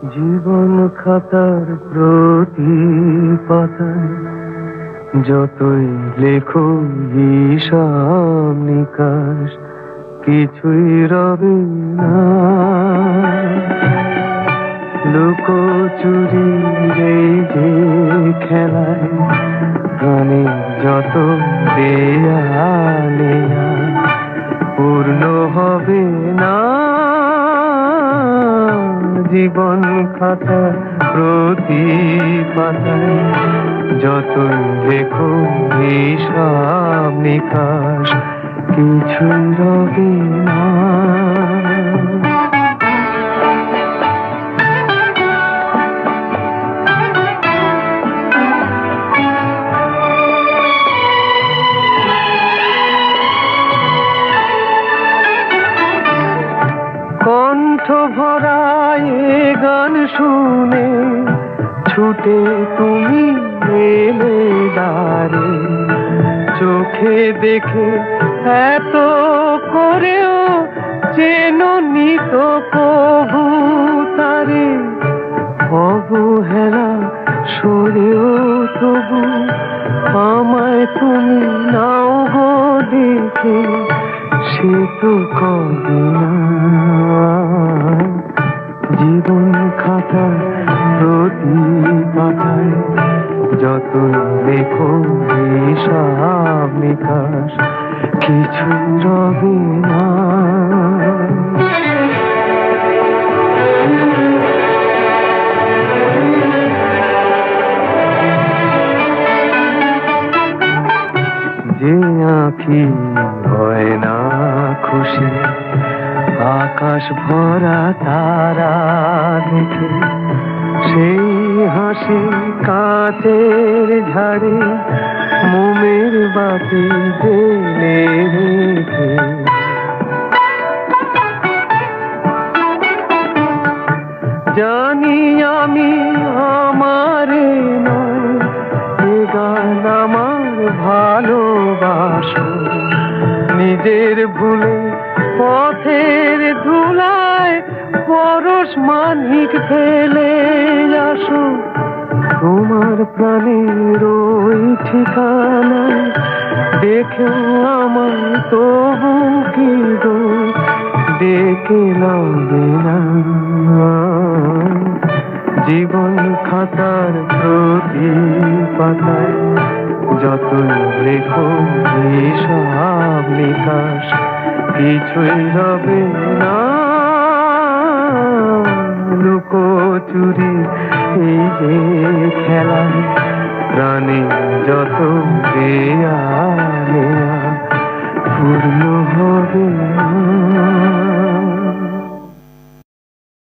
জীবন খাতার প্রতি পাতায় যতই লেখো হিসাব নিকাশ, কিছুই রবে না। লুকোচুরি এই যে খেলায় গানে যত দেয়ালে পূর্ণ হবে না। জীবন খাতা প্রতি পাতায় যতই লেখো হিসাব নিকাশ, কিছুই রবে না। কণ্ঠ ভরায় গান শুনে ছুটে তুমি এলে দ্বারে, চোখে দেখে এত করেও চেননি তো কবু তারে। অবহেলা সরেও তবু আমায় তুমি নাও গো দেখে, সে তো কবে না। জীবন খাতা প্রতি পাতায় যতই লেখো হিসাব নিকাশ, কিছু রবে না। যে আঁখি হয় না খুশি আকাশ ভরা তারা দেখে, সেই হাসি কাঁচের ঝাড়ে মোমের বাতি জেলে রেখে। জানি আমি আমার নয়, এ গান আমার ভালোবাসো। নিজের ভুলে পথের ধুলায় পরশ মানিক ফেলে আসো। তোমার প্রাণের ওই ঠিকানায় দেখেও আমার তবু কি গো ডেকে লবে না। জীবন খাতার প্রতি পাতায় যতই লেখো হিসাব নিকাশ, কিছুই রবে না। লুকোচুরি এই যে খেলায় প্রাণে যত দেয়ালে পূর্ণ হয়